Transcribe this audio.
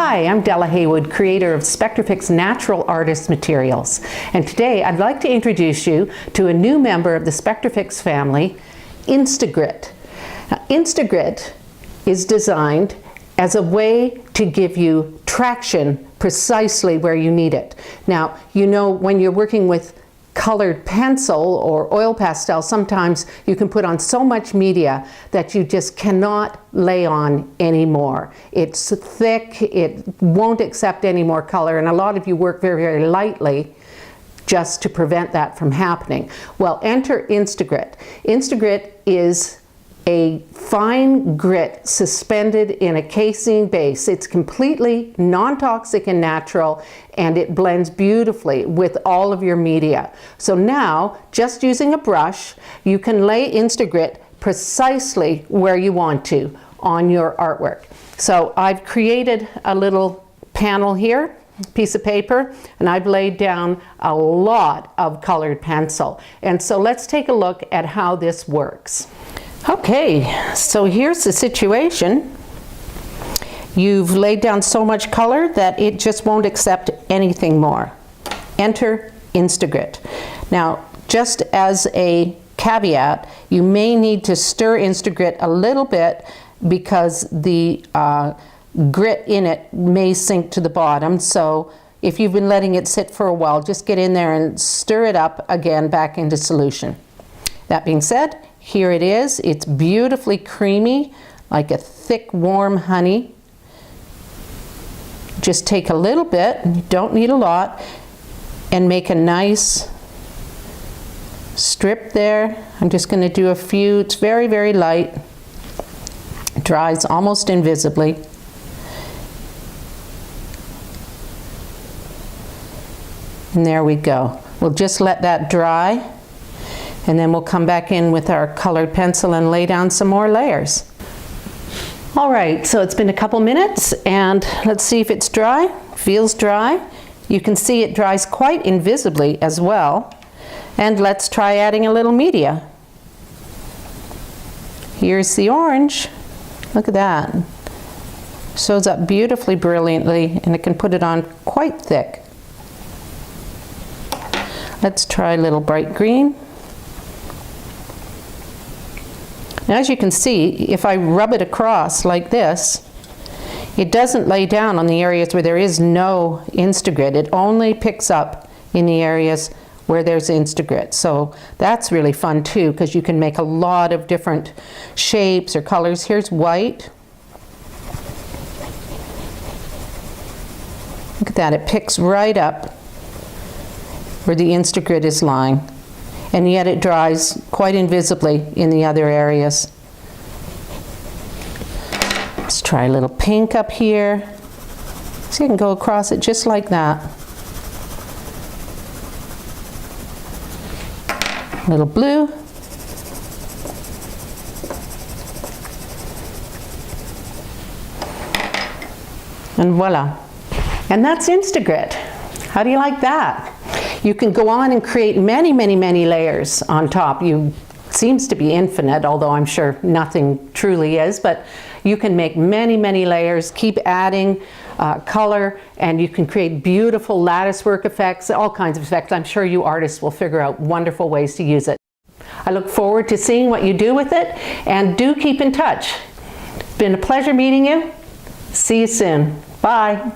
Hi, I'm Della Haywood, creator of SpectraFix Natural Artist Materials. And today I'd like to introduce you to a new member of the SpectraFix family, InstaGrit. Now, InstaGrit is designed as a way to give you traction precisely where you need it. Now, you know, when you're working with colored pencil or oil pastel, sometimes you can put on so much media that you just cannot lay on anymore. It's thick, it won't accept any more color, and a lot of you work very, very lightly just to prevent that from happening. Well, enter InstaGrit. InstaGrit is a fine grit suspended in a casein base. It's completely non-toxic and natural, and it blends beautifully with all of your media. So now, just using a brush, you can lay InstaGrit precisely where you want to on your artwork. So I've created a little panel here, piece of paper, and I've laid down a lot of colored pencil. And so let's take a look at how this works. Okay, so here's the situation. You've laid down so much color that it just won't accept anything more. Enter InstaGrit. Now, just as a caveat, you may need to stir InstaGrit a little bit because the grit in it may sink to the bottom. So if you've been letting it sit for a while, just get in there and stir it up again back into solution. That being said, here it is. It's beautifully creamy, like a thick, warm honey. Just take a little bit, you don't need a lot, and make a nice strip there. I'm just going to do a few. It's very, very light. It dries almost invisibly. And there we go. We'll just let that dry, and then we'll come back in with our colored pencil and lay down some more layers. All right, so it's been a couple minutes, and let's see if it's dry. Feels dry. You can see it dries quite invisibly as well. And let's try adding a little media. Here's the orange. Look at that. Shows up beautifully, brilliantly, and I can put it on quite thick. Let's try a little bright green. Now, as you can see, if I rub it across like this, it doesn't lay down on the areas where there is no InstaGrit. It only picks up in the areas where there's InstaGrit. So that's really fun too, because you can make a lot of different shapes or colors. Here's white. Look at that, it picks right up where the InstaGrit is lying. And yet it dries quite invisibly in the other areas. Let's try a little pink up here. So you can go across it just like that. A little blue. And voila. And that's InstaGrit. How do you like that? You can go on and create many, many, many layers on top. Seems to be infinite, although I'm sure nothing truly is, but you can make many, many layers, keep adding color, and you can create beautiful lattice work effects, all kinds of effects. I'm sure you artists will figure out wonderful ways to use it. I look forward to seeing what you do with it, and do keep in touch. It's been a pleasure meeting you. See you soon. Bye.